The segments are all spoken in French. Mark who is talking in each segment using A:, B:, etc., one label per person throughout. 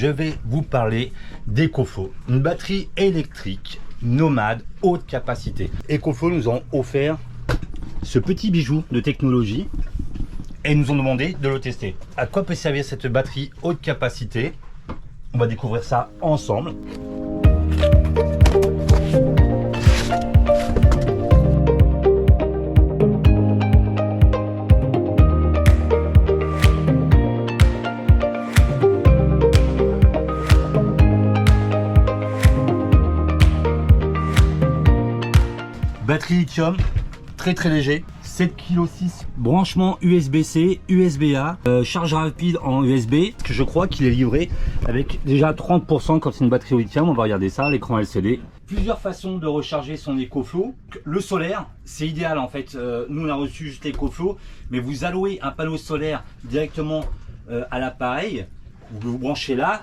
A: vais vous parler d'EcoFlow, une batterie électrique nomade haute capacité. EcoFlow nous ont offert ce petit bijou de technologie et nous ont demandé de le tester. À quoi peut servir cette batterie haute capacité? On va découvrir ça ensemble. Batterie lithium, très léger, 7,6 kg, branchement USB-C, USB-A, charge rapide en USB, que je crois qu'il est livré avec déjà 30% quand c'est une batterie au lithium. On va regarder ça, l'écran LCD. Plusieurs façons de recharger son EcoFlow. Le solaire, c'est idéal en fait. Nous on a reçu juste l'EcoFlow, mais vous allouez un panneau solaire directement à l'appareil, vous vous branchez là,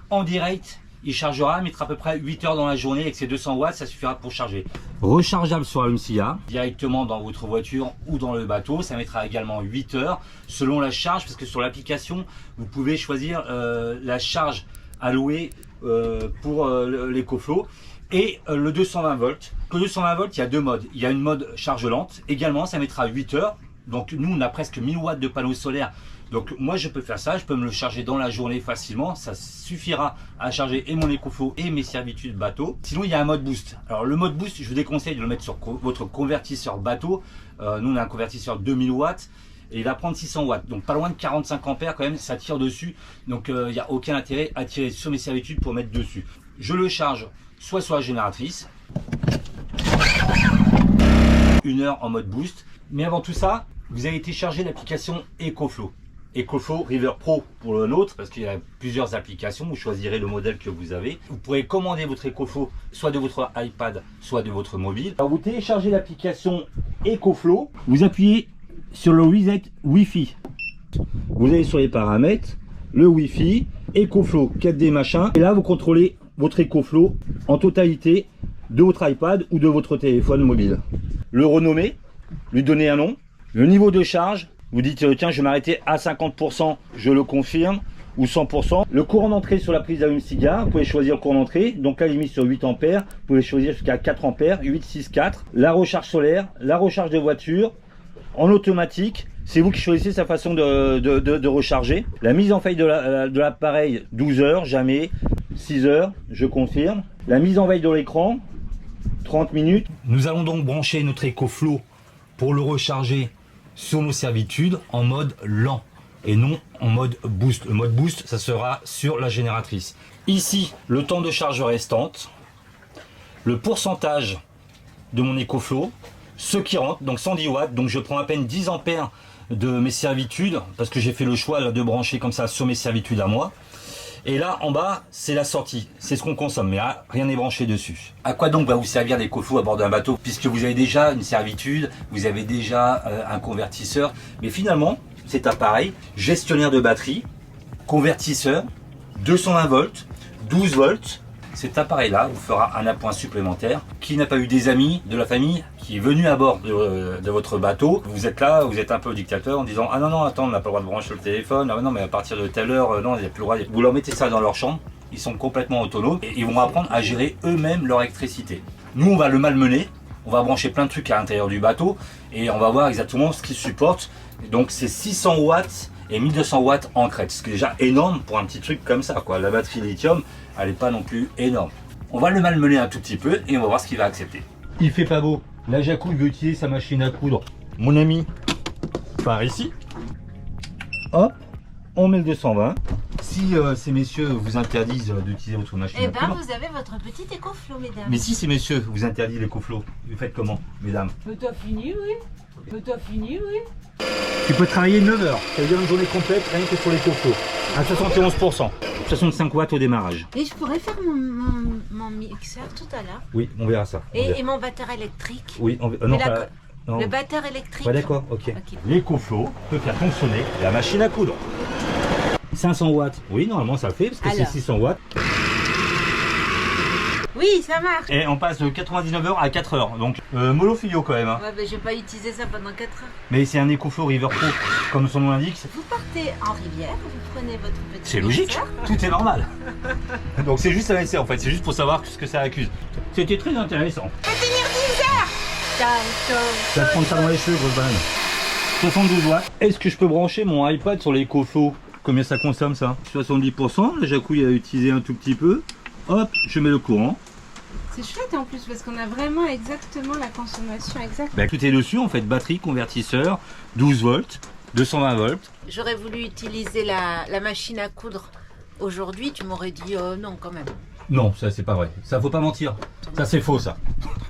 A: en direct. Il chargera, mettra à peu près 8 heures dans la journée avec ses 200 watts, ça suffira pour charger. Rechargeable sur Alumcia, directement dans votre voiture ou dans le bateau, ça mettra également 8 heures selon la charge, parce que sur l'application, vous pouvez choisir la charge allouée pour l'EcoFlow et le 220 volts. Le 220 volts, il y a deux modes. Il y a une mode charge lente, également ça mettra 8 heures. Donc nous, on a presque 1000 watts de panneau solaire. Donc moi je peux faire ça, je peux me le charger dans la journée facilement, ça suffira à charger et mon EcoFlow et mes servitudes bateau. Sinon il y a un mode boost. Alors le mode boost, je vous déconseille de le mettre sur votre convertisseur bateau. Nous on a un convertisseur 2000 watts et il va prendre 600 watts. Donc pas loin de 45 ampères quand même, ça tire dessus. Donc il n'y a aucun intérêt à tirer sur mes servitudes pour mettre dessus. Je le charge soit sur la génératrice, 1 heure en mode boost. Mais avant tout ça, vous allez télécharger l'application EcoFlow. EcoFlow River Pro pour le nôtre, parce qu'il y a plusieurs applications, vous choisirez le modèle que vous avez. Vous pourrez commander votre EcoFlow soit de votre iPad, soit de votre mobile. Alors vous téléchargez l'application EcoFlow, vous appuyez sur le reset Wi-Fi. Vous allez sur les paramètres, le Wi-Fi, EcoFlow 4D machin, et là vous contrôlez votre EcoFlow en totalité de votre iPad ou de votre téléphone mobile. Le renommer, lui donner un nom, le niveau de charge. Vous dites tiens je vais m'arrêter à 50%, je le confirme, ou 100%. Le courant d'entrée sur la prise d'allume-cigare, vous pouvez choisir le courant d'entrée. Donc là il est mis sur 8 ampères, vous pouvez choisir jusqu'à 4 ampères, 8, 6, 4. La recharge solaire, la recharge de voiture, en automatique. C'est vous qui choisissez sa façon de recharger. La mise en veille de l'appareil, 12 heures, jamais. 6 heures, je confirme. La mise en veille de l'écran, 30 minutes. Nous allons donc brancher notre EcoFlow pour le recharger sur nos servitudes en mode lent et non en mode boost. Le mode boost, ça sera sur la génératrice. Ici, le temps de charge restante, le pourcentage de mon EcoFlow, ce qui rentre, donc 110 watts, donc je prends à peine 10 ampères de mes servitudes, parce que j'ai fait le choix de brancher comme ça sur mes servitudes à moi. Et là en bas c'est la sortie, c'est ce qu'on consomme, mais là, rien n'est branché dessus. À quoi donc va vous servir l'EcoFlow à bord d'un bateau? Puisque vous avez déjà une servitude, vous avez déjà un convertisseur, mais finalement cet appareil, gestionnaire de batterie, convertisseur, 220 volts, 12 volts, cet appareil là vous fera un appoint supplémentaire. Qui n'a pas eu des amis, de la famille qui est venu à bord de votre bateau, vous êtes là, vous êtes un peu dictateur en disant ah non attends on n'a pas le droit de brancher le téléphone, ah non mais à partir de telle heure non il n'y a plus le droit. Vous leur mettez ça dans leur chambre, ils sont complètement autonomes et ils vont apprendre à gérer eux-mêmes leur électricité. Nous on va le malmener, on va brancher plein de trucs à l'intérieur du bateau et on va voir exactement ce qu'il supporte. Donc c'est 600 watts et 1200 watts en crête, ce qui est déjà énorme pour un petit truc comme ça quoi. La batterie lithium elle n'est pas non plus énorme. On va le malmener un tout petit peu et on va voir ce qu'il va accepter. Il fait pas beau. Là Jacou veut utiliser sa machine à coudre. Mon ami, par ici. Hop, on met le 220. Si ces messieurs vous interdisent d'utiliser votre machine à coudre,
B: vous avez votre petit EcoFlow, mesdames.
A: mais si ces messieurs vous interdisent l'EcoFlow, vous faites comment, mesdames?
B: Peut-être fini, oui. Peut-être fini, oui.
A: Tu peux travailler 9 heures, ça veut dire une journée complète rien que sur l'EcoFlow. À 71%, 65 watts au démarrage.
B: Et je pourrais faire mon mixeur tout à l'heure.
A: Oui, on verra ça.
B: Et mon batteur électrique.
A: Oui, non, pas, non.
B: Le batteur électrique.
A: Ouais, d'accord, ok. l'EcoFlow peut faire fonctionner la machine à coudre. 500 watts, oui, normalement ça le fait parce que c'est 600 watts.
B: Oui, Oui, ça marche.
A: Et on passe de 99 heures à 4 heures. Donc mollo filio quand même. Hein.
B: Ouais, mais je vais pas utiliser ça pendant 4 heures.
A: Mais c'est un EcoFlow River Pro, comme son nom l'indique.
B: Vous partez en rivière, vous prenez votre petit
A: C'est logique,
B: mixeur.
A: tout est normal. Donc c'est juste un essai en fait, c'est juste pour savoir ce que ça accuse. C'était très intéressant. Tu vas te prendre ça dans les cheveux, grosse banane. 72 watts. Est-ce que je peux brancher mon iPad sur l'EcoFlow? Combien ça consomme ça? 70%, la Jacouille a utilisé un tout petit peu. Hop, je mets le courant.
B: C'est chouette en plus parce qu'on a vraiment exactement la consommation exacte.
A: Bah, tout est dessus en fait, batterie, convertisseur, 12 volts, 220 volts.
B: J'aurais voulu utiliser la machine à coudre aujourd'hui, tu m'aurais dit non quand même.
A: Non, ça c'est pas vrai, ça faut pas mentir. Ça c'est faux ça.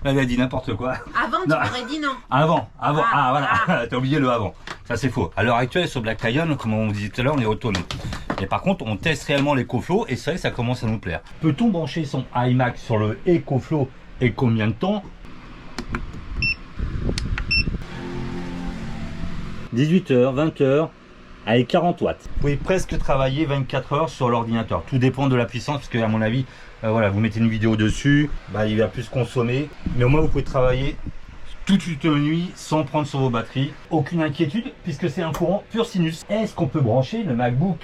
A: Elle a dit n'importe quoi.
B: Avant tu
A: Non.
B: m'aurais dit non.
A: Avant, voilà, t'as oublié le avant. Ça c'est faux. À l'heure actuelle sur Black Lion, comme on disait tout à l'heure, on est autonome. Et par contre, on teste réellement l'EcoFlow et c'est vrai que ça commence à nous plaire. Peut-on brancher son iMac sur le EcoFlow et combien de temps? 18h, 20h, avec 40 watts. Vous pouvez presque travailler 24 heures sur l'ordinateur. Tout dépend de la puissance, parce que à mon avis, voilà, vous mettez une vidéo dessus, bah, il va plus consommer. Mais au moins, vous pouvez travailler toute une nuit sans prendre sur vos batteries. Aucune inquiétude, puisque c'est un courant pur sinus. Est-ce qu'on peut brancher le MacBook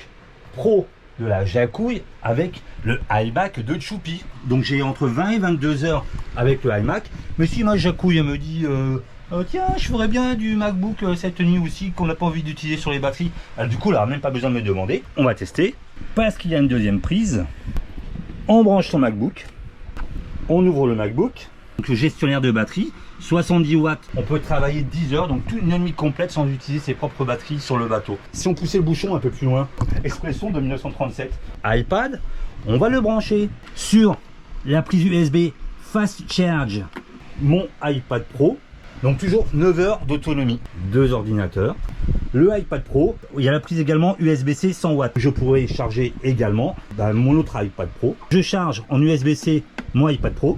A: Pro de la Jacouille avec le iMac de Choupi? Donc j'ai entre 20 et 22 heures avec le iMac. Mais si ma Jacouille me dit tiens, je ferais bien du MacBook cette nuit aussi, qu'on n'a pas envie d'utiliser sur les batteries, du coup là, même pas besoin de me demander. On va tester. Parce qu'il y a une deuxième prise, on branche son MacBook, on ouvre le MacBook, donc le gestionnaire de batterie, 70 watts, on peut travailler 10 heures, donc toute une nuit complète sans utiliser ses propres batteries sur le bateau. Si on poussait le bouchon un peu plus loin, Expression de 1937, iPad, on va le brancher sur la prise USB Fast Charge, mon iPad Pro, donc toujours 9 heures d'autonomie, 2 ordinateurs. Le iPad Pro, il y a la prise également USB-C 100 watts. Je pourrais charger également mon autre iPad Pro. Je charge en USB-C mon iPad Pro.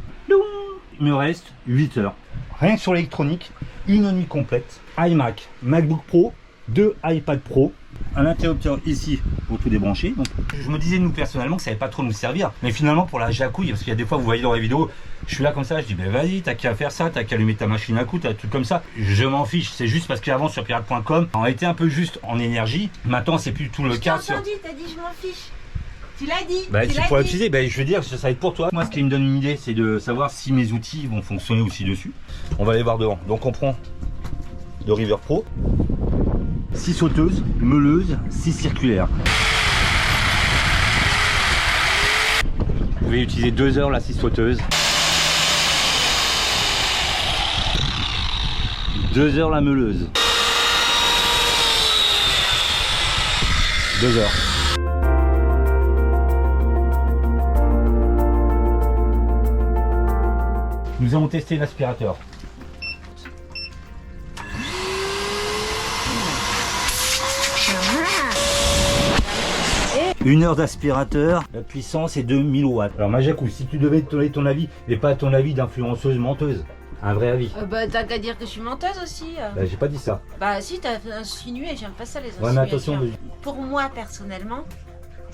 A: Il me reste 8 heures. Rien que sur l'électronique, une nuit complète. iMac, MacBook Pro, 2 iPad Pro. Un interrupteur ici pour tout débrancher. Donc, je me disais nous personnellement que ça n'allait pas trop nous servir. Mais finalement pour la Jacouille, parce qu'il y a des fois vous voyez dans les vidéos, je suis là comme ça, je dis ben vas-y, t'as qu'à faire ça, t'as qu'à allumer ta machine à coudre, t'as un truc comme ça. Je m'en fiche, c'est juste parce qu'avant sur pirate.com, on était un peu juste en énergie. Maintenant c'est plus tout le cas.
B: T'as entendu, t'as dit je m'en fiche. Tu l'as dit.
A: Bah, tu pourrais l'utiliser, bah, je veux dire, ça va être pour toi. Moi, ce qui me donne une idée, c'est de savoir si mes outils vont fonctionner aussi dessus. On va aller voir devant. Donc, on prend de River Pro, 6 sauteuses, meuleuses, 6 circulaires. Vous pouvez utiliser 2 heures la 6 sauteuses. 2 heures la meuleuse. 2 heures. Nous allons tester l'aspirateur. Une heure d'aspirateur, la puissance est de 1000 watts. Alors ma Jacouille, si tu devais te donner ton avis, mais pas ton avis d'influenceuse menteuse, un vrai avis.
B: Bah t'as qu'à dire que je suis menteuse aussi.
A: Bah j'ai pas dit ça.
B: Bah si, t'as insinué, j'aime pas ça les insinuations.
A: Ouais mais attention.
B: Pour moi personnellement,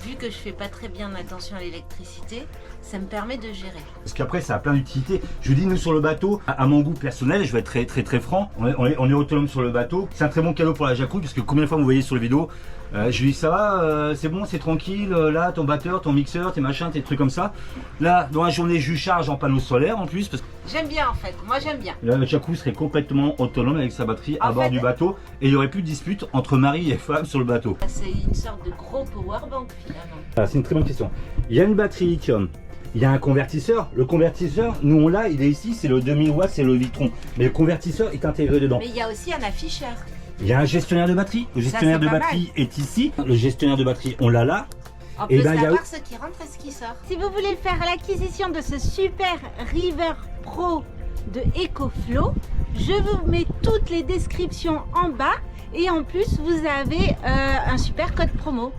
B: vu que je fais pas très bien attention à l'électricité, ça me permet de gérer.
A: Parce qu'après ça a plein d'utilité. Je dis nous sur le bateau, à mon goût personnel, je vais être très franc, on est autonome sur le bateau. C'est un très bon cadeau pour la Jacouille parce que combien de fois vous voyez sur les vidéos, je lui dis ça va, c'est bon, c'est tranquille, là ton batteur, ton mixeur, tes machins, tes trucs comme ça. Là dans la journée je charge en panneau solaire en plus. Parce que
B: j'aime bien en fait, moi j'aime bien.
A: la Jacouille serait complètement autonome avec sa batterie à bord du bateau et il n'y aurait plus de dispute entre mari et femme sur le bateau.
B: C'est une sorte de gros powerbank finalement.
A: C'est une très bonne question. Il y a une batterie lithium. Il y a un convertisseur. Le convertisseur, nous on l'a, il est ici, c'est le 2000 watts, c'est le Victron. Mais le convertisseur est intégré dedans.
B: Mais il y a aussi un afficheur.
A: Il y a un gestionnaire de batterie. Le gestionnaire de batterie est ici. Le gestionnaire de batterie, on l'a là.
B: On peut savoir ce qui rentre et ce qui sort. Si vous voulez faire l'acquisition de ce super River Pro de EcoFlow, je vous mets toutes les descriptions en bas. Et en plus, vous avez un super code promo.